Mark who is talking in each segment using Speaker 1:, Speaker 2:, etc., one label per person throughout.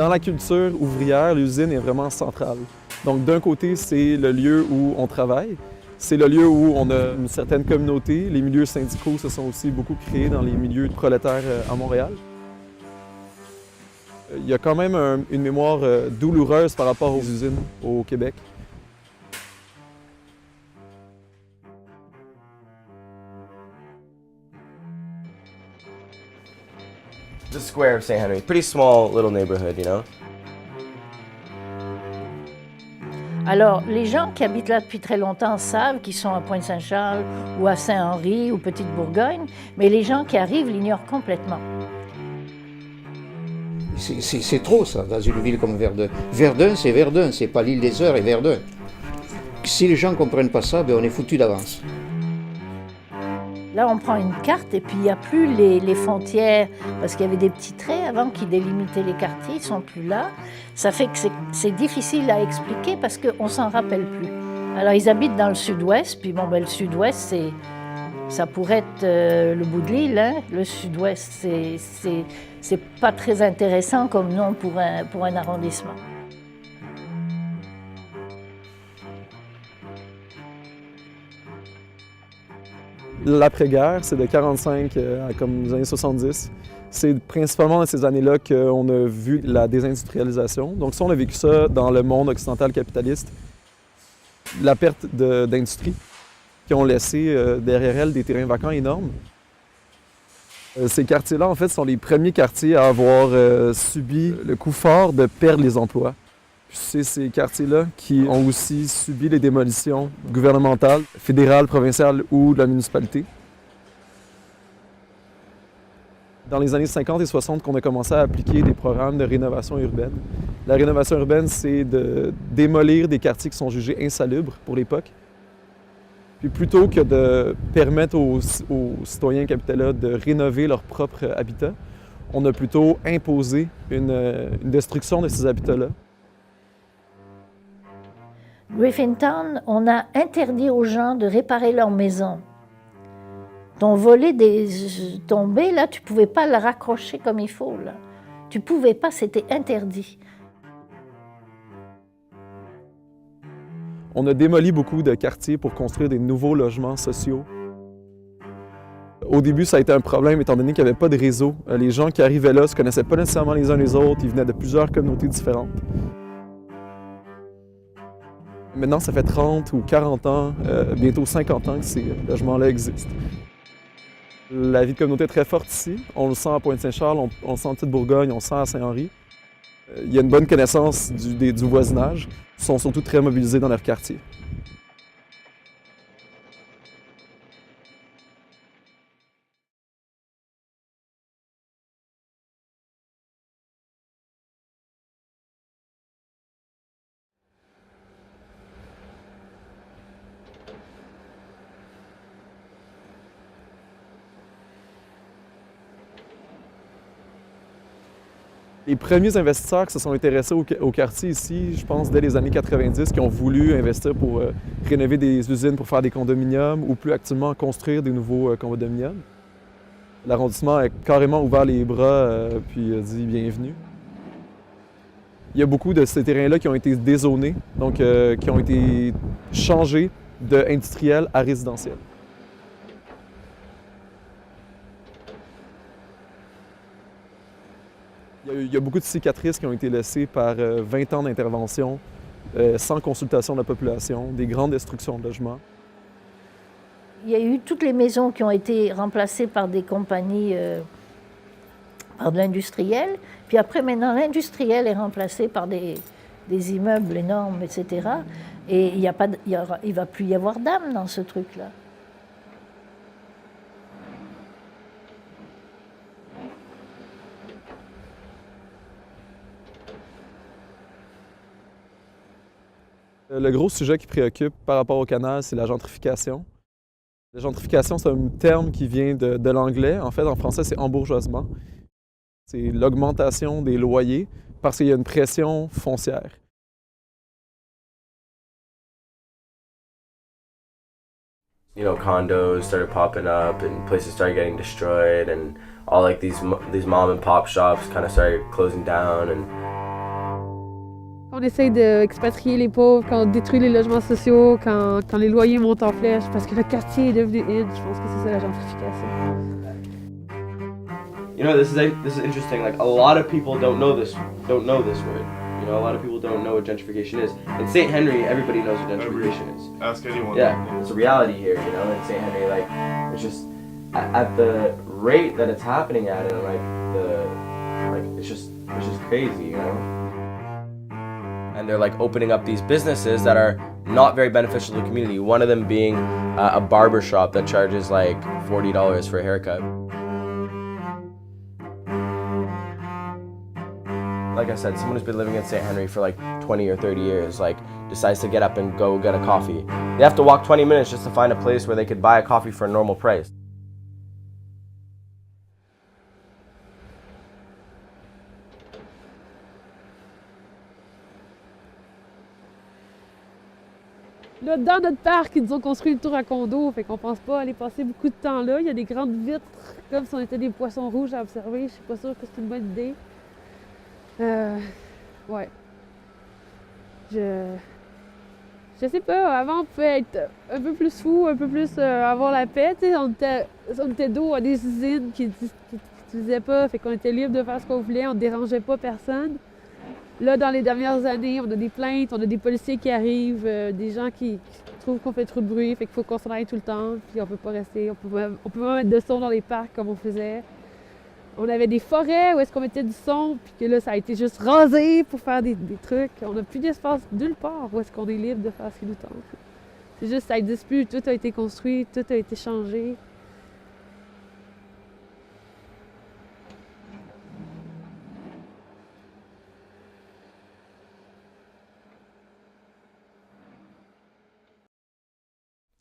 Speaker 1: Dans la culture ouvrière, l'usine est vraiment centrale. Donc d'un côté, c'est le lieu où on travaille. C'est le lieu où on a une certaine communauté. Les milieux syndicaux se sont aussi beaucoup créés dans les milieux prolétaires à Montréal. Il y a quand même une mémoire douloureuse par rapport aux usines au Québec.
Speaker 2: The square of St. Henry, pretty small little neighborhood, you know?
Speaker 3: Alors, les gens qui habitent là depuis très longtemps savent qu'ils sont à Pointe-Saint-Charles ou à Saint-Henri ou Petite-Bourgogne, mais les gens qui arrivent l'ignorent complètement.
Speaker 4: C'est trop ça, dans une ville comme Verdun. Verdun, c'est pas l'île des Heures et Verdun. Si les gens ne comprennent pas ça, ben on est foutu d'avance.
Speaker 3: Là, on prend une carte et puis il n'y a plus les frontières, parce qu'il y avait des petits traits avant qui délimitaient les quartiers, ils ne sont plus là. Ça fait que c'est difficile à expliquer parce qu'on ne s'en rappelle plus. Alors, ils habitent dans le sud-ouest, puis bon, ben, le sud-ouest, ça pourrait être le bout de l'île, hein? Le sud-ouest, c'est pas très intéressant comme nom pour un arrondissement.
Speaker 1: L'après-guerre, c'est de 1945 à comme les années 70. C'est principalement dans ces années-là qu'on a vu la désindustrialisation. Donc ça, on a vécu ça dans le monde occidental capitaliste. La perte d'industrie qui ont laissé derrière elles des terrains vacants énormes. Ces quartiers-là, en fait, sont les premiers quartiers à avoir subi le coup fort de perdre les emplois. Puis c'est ces quartiers-là qui ont aussi subi les démolitions gouvernementales, fédérales, provinciales ou de la municipalité. Dans les années 50 et 60 qu'on a commencé à appliquer des programmes de rénovation urbaine. La rénovation urbaine, c'est de démolir des quartiers qui sont jugés insalubres pour l'époque. Puis plutôt que de permettre aux citoyens qui habitaient là de rénover leur propre habitat, on a plutôt imposé une destruction de ces habitats-là.
Speaker 3: Griffintown, on a interdit aux gens de réparer leur maison. Ton volet tombé, là, tu ne pouvais pas le raccrocher comme il faut. Là. Tu ne pouvais pas, c'était interdit.
Speaker 1: On a démoli beaucoup de quartiers pour construire des nouveaux logements sociaux. Au début, ça a été un problème étant donné qu'il n'y avait pas de réseau. Les gens qui arrivaient là ne se connaissaient pas nécessairement les uns les autres, ils venaient de plusieurs communautés différentes. Maintenant, ça fait 30 ou 40 ans, bientôt 50 ans que ces logements-là existent. La vie de communauté est très forte ici. On le sent à Pointe-Saint-Charles, on le sent en Petite-Bourgogne, on le sent à Saint-Henri. Il y a une bonne connaissance du voisinage. Ils sont surtout très mobilisés dans leur quartier. Les premiers investisseurs qui se sont intéressés au quartier ici, je pense dès les années 90, qui ont voulu investir pour rénover des usines pour faire des condominiums ou plus actuellement construire des nouveaux condominiums. L'arrondissement a carrément ouvert les bras puis a dit bienvenue. Il y a beaucoup de ces terrains-là qui ont été dézonés, donc qui ont été changés de industriel à résidentiel. Il y a beaucoup de cicatrices qui ont été laissées par 20 ans d'intervention, sans consultation de la population, des grandes destructions de logements.
Speaker 3: Il y a eu toutes les maisons qui ont été remplacées par des compagnies, par de l'industriel. Puis après, maintenant, l'industriel est remplacé par des immeubles énormes, etc. Et il ne va plus y avoir d'âme dans ce truc-là.
Speaker 1: Le gros sujet qui préoccupe par rapport au canal, c'est la gentrification. La gentrification, c'est un terme qui vient de l'anglais. En fait, en français, c'est embourgeoisement. C'est l'augmentation des loyers parce qu'il y a une pression foncière.
Speaker 2: You know, condos started popping up and places started getting destroyed and all like these mom and pop shops kind of started closing down and
Speaker 5: On essaye d'expatrier les pauvres, quand on détruit les logements sociaux, quand les loyers montent en flèche, parce que le quartier est devenu in. Je pense que c'est ça la gentrification.
Speaker 2: You know, this is interesting. Like a lot of people don't know this word. You know, a lot of people don't know what gentrification is. In St. Henry, everybody knows what gentrification is.
Speaker 6: Ask anyone.
Speaker 2: Yeah, it's a reality here. You know, in St. Henry, like it's just at the rate that it's happening at, and it's just crazy. You know. And they're like opening up these businesses that are not very beneficial to the community. One of them being a barber shop that charges like $40 for a haircut. Like I said, someone who's been living in St. Henry for like 20 or 30 years, like decides to get up and go get a coffee. They have to walk 20 minutes just to find a place where they could buy a coffee for a normal price.
Speaker 5: Là, dans notre parc, ils nous ont construit une tour à condo, fait qu'on pense pas aller passer beaucoup de temps là. Il y a des grandes vitres, comme si on était des poissons rouges à observer. Je suis pas sûre que c'est une bonne idée. Ouais. Je sais pas, avant on pouvait être un peu plus fou, un peu plus avoir la paix. Tu sais, on était dos à des usines qui n'utilisaient pas, fait qu'on était libre de faire ce qu'on voulait, on dérangeait pas personne. Là, dans les dernières années, on a des plaintes, on a des policiers qui arrivent, des gens qui trouvent qu'on fait trop de bruit, fait qu'il faut qu'on s'en aille tout le temps, puis on peut pas rester, on peut pas mettre de son dans les parcs comme on faisait. On avait des forêts où est-ce qu'on mettait du son, puis que là, ça a été juste rasé pour faire des trucs. On n'a plus d'espace nulle part où est-ce qu'on est libre de faire ce qui nous tente. C'est juste, ça n'existe plus, tout a été construit, tout a été changé.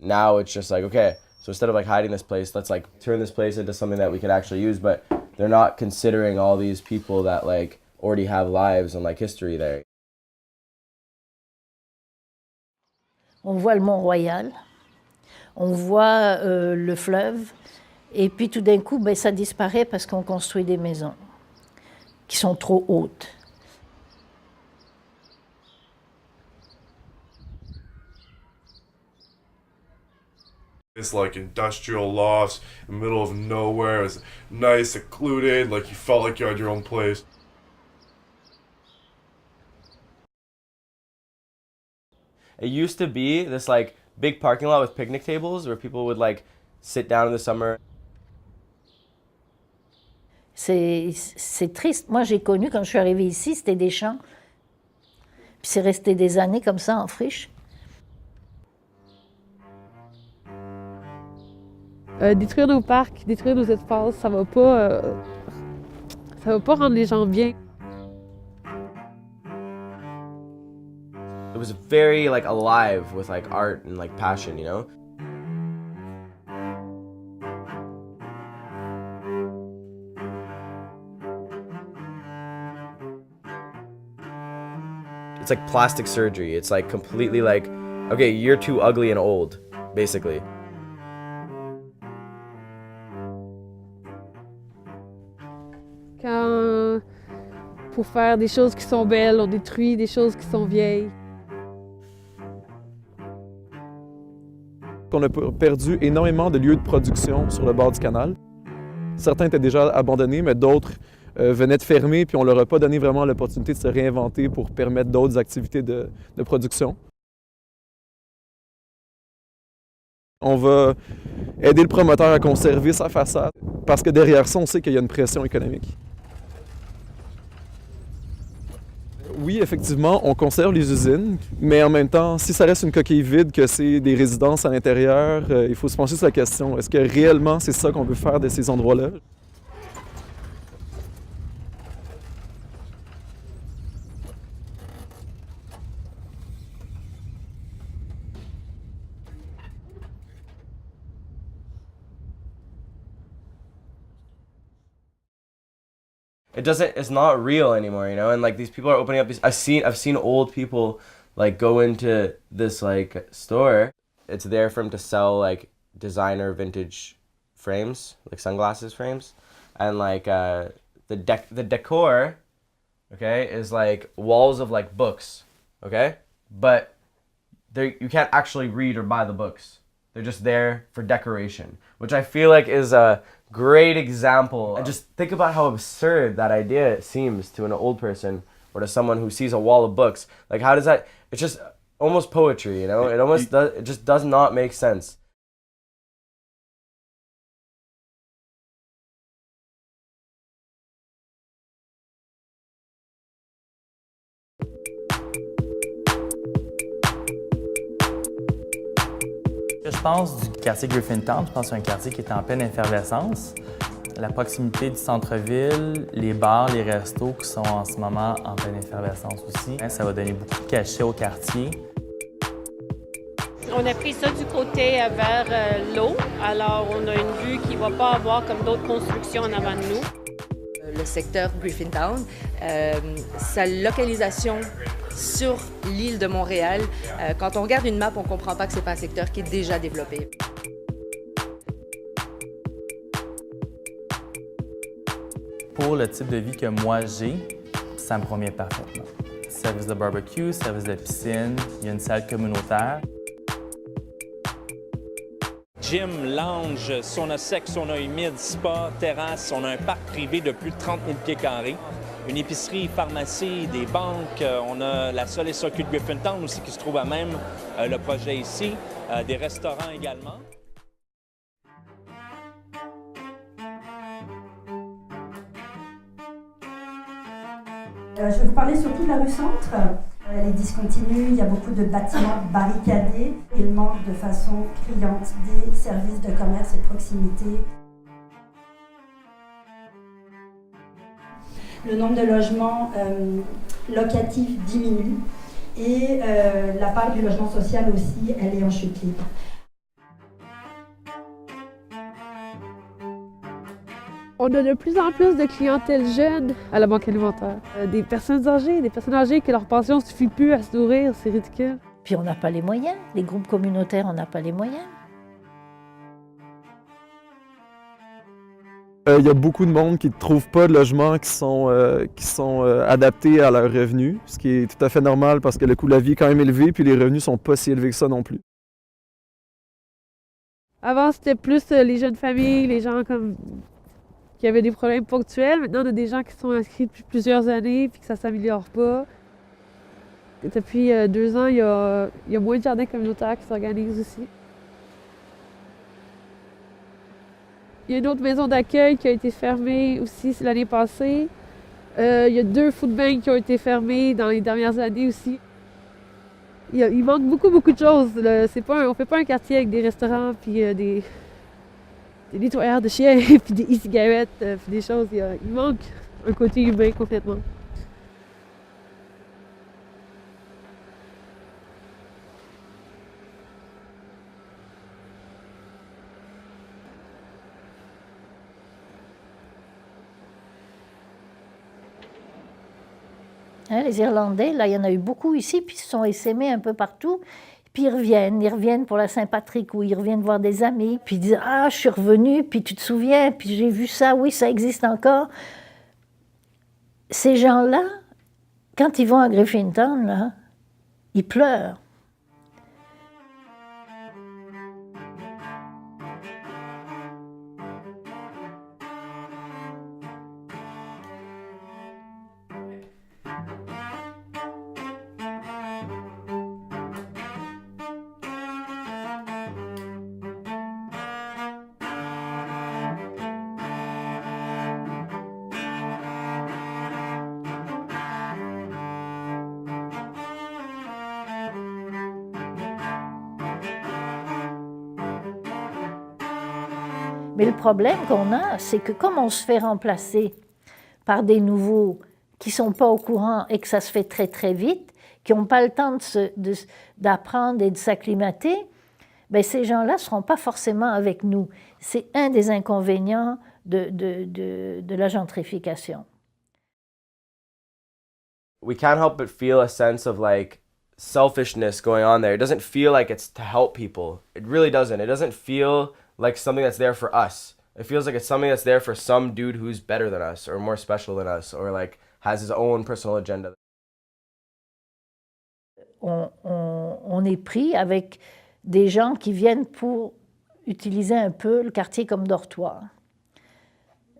Speaker 2: Now it's just like, okay, so instead of like hiding this place, let's like turn this place into something that we could actually use, but they're not considering all these people that like already have lives and like history there.
Speaker 3: On voit le Mont-Royal, on voit le fleuve, et puis tout d'un coup, ben, ça disparaît parce qu'on construit des maisons qui sont trop hautes.
Speaker 6: It's like industrial lofts in the middle of nowhere. It's nice, secluded, like you felt like you had your own place.
Speaker 2: It used to be this like big parking lot with picnic tables where people would like sit down in the summer.
Speaker 3: C'est triste. Moi, j'ai connu, quand je suis arrivée ici, c'était des champs. Puis c'est resté des années comme ça, en friche.
Speaker 5: Détruire nos parcs, détruire nos espaces, ça va pas rendre les gens bien.
Speaker 2: It was very like alive with like art and like passion, you know? It's like plastic surgery. It's like completely like, okay, you're too ugly and old, basically.
Speaker 5: Quand, pour faire des choses qui sont belles, on détruit des choses qui sont vieilles.
Speaker 1: On a perdu énormément de lieux de production sur le bord du canal. Certains étaient déjà abandonnés, mais d'autres venaient de fermer, puis on leur a pas donné vraiment l'opportunité de se réinventer pour permettre d'autres activités de production. On va aider le promoteur à conserver sa façade, parce que derrière ça, on sait qu'il y a une pression économique. Oui, effectivement, on conserve les usines, mais en même temps, si ça reste une coquille vide, que c'est des résidences à l'intérieur, il faut se pencher sur la question, est-ce que réellement c'est ça qu'on veut faire de ces endroits-là?
Speaker 2: It's not real anymore, you know? And like these people are opening up these, I've seen old people like go into this like store. It's there for them to sell like designer vintage frames, like sunglasses frames. And like the decor, okay, is like walls of like books. okay? But you can't actually read or buy the books. They're just there for decoration, which I feel like is a great example. And just think about how absurd that idea seems to an old person or to someone who sees a wall of books. Like, how does that, it's just almost poetry, you know? It just does not make sense.
Speaker 7: Je pense du quartier Griffintown, je pense que c'est un quartier qui est en pleine effervescence. La proximité du centre-ville, les bars, les restos qui sont en ce moment en pleine effervescence aussi. Ça va donner beaucoup de cachet au quartier.
Speaker 8: On a pris ça du côté vers l'eau, alors on a une vue qui ne va pas avoir comme d'autres constructions en avant de nous.
Speaker 9: Le secteur Griffintown, sa localisation sur l'île de Montréal, quand on regarde une map, on ne comprend pas que ce n'est pas un secteur qui est déjà développé.
Speaker 7: Pour le type de vie que moi j'ai, ça me convient parfaitement. Service de barbecue, service de piscine, il y a une salle communautaire.
Speaker 10: Gym, lounge, sauna sec, sauna humide, spa, terrasse. On a un parc privé de plus de 30 000 pieds carrés. Une épicerie, pharmacie, des banques. On a la Sol et Circuit de Griffintown aussi qui se trouve à même le projet ici. Des restaurants également.
Speaker 11: Je vais vous parler surtout de la rue Centre. Elle est discontinue, il y a beaucoup de bâtiments barricadés. Il manque de façon criante des services de commerce et de proximité. Le nombre de logements locatifs diminue et la part du logement social aussi, elle est en chute libre.
Speaker 5: On a de plus en plus de clientèle jeune à la banque alimentaire. Des personnes âgées que leur pension ne suffit plus à se nourrir, c'est ridicule.
Speaker 3: Puis on n'a pas les moyens, les groupes communautaires, on n'a pas les moyens.
Speaker 1: Il y a beaucoup de monde qui ne trouvent pas de logements qui sont adaptés à leurs revenus, ce qui est tout à fait normal parce que le coût de la vie est quand même élevé puis les revenus sont pas si élevés que ça non plus.
Speaker 5: Avant, c'était plus les jeunes familles, les gens qui avaient des problèmes ponctuels. Maintenant, on a des gens qui sont inscrits depuis plusieurs années puis que ça ne s'améliore pas. Et depuis 2 ans, il y a moins de jardins communautaires qui s'organisent aussi. Il y a une autre maison d'accueil qui a été fermée aussi l'année passée. Il y a 2 food banks qui ont été fermés dans les dernières années aussi. Il manque beaucoup de choses. On ne fait pas un quartier avec des restaurants puis des nettoyeurs de chiens puis des e-cigarettes puis des choses. Il manque un côté humain complètement.
Speaker 3: Hein, les Irlandais, là, il y en a eu beaucoup ici, puis ils se sont essaimés un peu partout. Puis ils reviennent pour la Saint-Patrick, ou ils reviennent voir des amis, puis ils disent « Ah, je suis revenu, puis tu te souviens, puis j'ai vu ça, oui, ça existe encore. » Ces gens-là, quand ils vont à Griffintown, là, ils pleurent. Mais le problème qu'on a, c'est que comme on se fait remplacer par des nouveaux qui ne sont pas au courant et que ça se fait très très vite, qui n'ont pas le temps d'apprendre et de s'acclimater, ben ces gens-là ne seront pas forcément avec nous. C'est un des inconvénients de la gentrification.
Speaker 2: We can't help but feel a sense of like selfishness going on there. It doesn't feel like it's to help people. It really doesn't. It doesn't feel like something that's there for us. It feels like it's something that's there for some dude who's better than us or more special than us or like has his own personal agenda.
Speaker 3: on est pris avec des gens qui viennent pour utiliser un peu le quartier comme dortoir.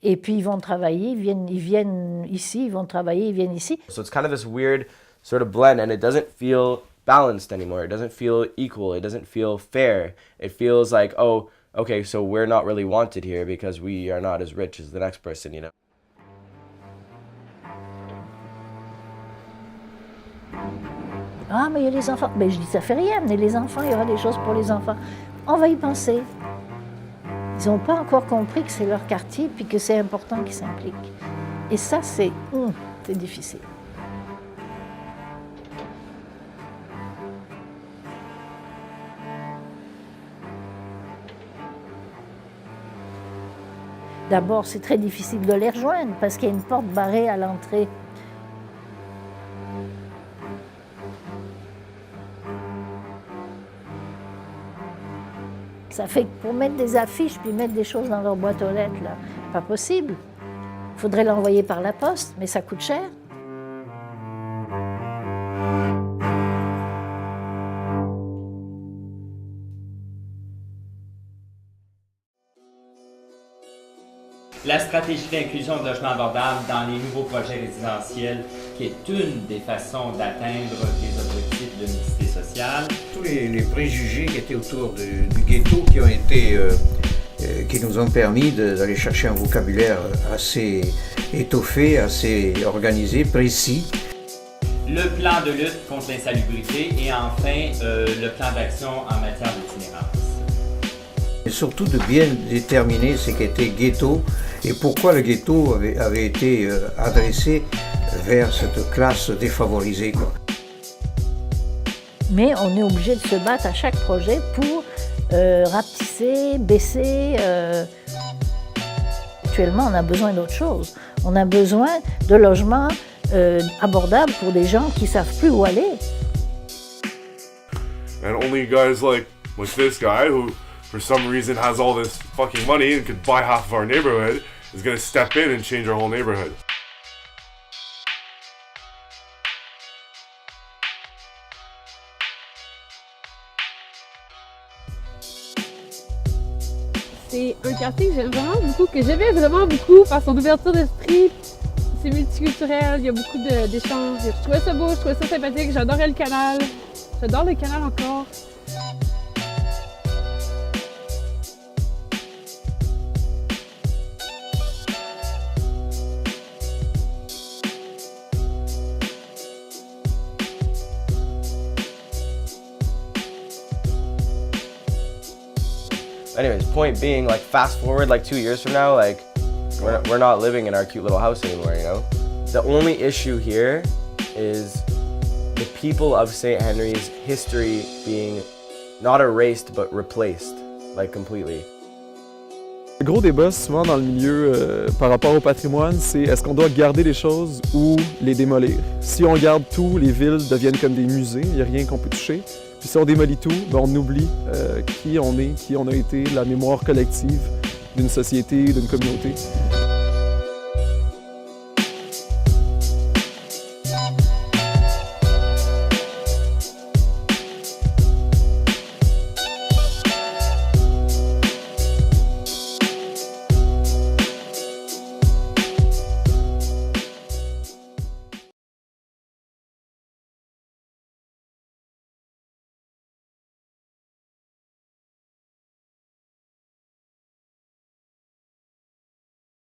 Speaker 3: Et puis ils vont travailler, ils viennent ici, ils vont travailler, ils viennent ici.
Speaker 2: So it's kind of this weird sort of blend, and it doesn't feel balanced anymore. It doesn't feel equal. It doesn't feel fair. It feels like, oh, okay, so we're not really wanted here because we are not as rich as the next person, you know?
Speaker 3: Ah, mais il y a les enfants. Ben, je dis, ça fait rien, mais les enfants, il y aura des choses pour les enfants. On va y penser. Ils n'ont pas encore compris que c'est leur quartier puis que c'est important qu'ils s'impliquent. Et ça, c'est difficile. D'abord, c'est très difficile de les rejoindre parce qu'il y a une porte barrée à l'entrée. Ça fait que pour mettre des affiches puis mettre des choses dans leur boîte aux lettres, là, pas possible. Il faudrait l'envoyer par la poste, mais ça coûte cher.
Speaker 12: La stratégie d'inclusion de logements abordables dans les nouveaux projets résidentiels, qui est une des façons d'atteindre des objectifs de mixité sociale.
Speaker 4: Tous les préjugés qui étaient autour du ghetto qui nous ont permis d'aller chercher un vocabulaire assez étoffé, assez organisé, précis.
Speaker 12: Le plan de lutte contre l'insalubrité et enfin le plan d'action en matière d'itinérance.
Speaker 4: Et surtout de bien déterminer ce qu'était ghetto et pourquoi le ghetto avait été adressé vers cette classe défavorisée, quoi.
Speaker 3: Mais on est obligé de se battre à chaque projet pour rapetisser, baisser. Actuellement, on a besoin d'autre chose. On a besoin de logements abordables pour des gens qui ne savent plus où aller.
Speaker 6: And only guys like this guy who for some reason has all this fucking money and could buy half of our neighborhood is going to step in and change our whole neighborhood.
Speaker 5: C'est un quartier que j'aime vraiment beaucoup, que j'aimais vraiment beaucoup par son ouverture d'esprit. C'est multiculturel, il y a beaucoup d'échanges. Je trouvais ça beau, je trouvais ça sympathique, j'adorais le canal. J'adore le canal encore.
Speaker 2: Anyways, point being, like, fast forward like 2 years from now, like, we're not living in our cute little house anymore, you know? The only issue here is the people of St. Henry's history being not erased but replaced, like, completely.
Speaker 1: Le gros débat souvent dans le milieu par rapport au patrimoine, c'est est-ce qu'on doit garder les choses ou les démolir? Si on garde tout, les villes deviennent comme des musées, il n'y a rien qu'on peut toucher. Puis si on démolit tout, ben on oublie qui on est, qui on a été, la mémoire collective d'une société, d'une communauté.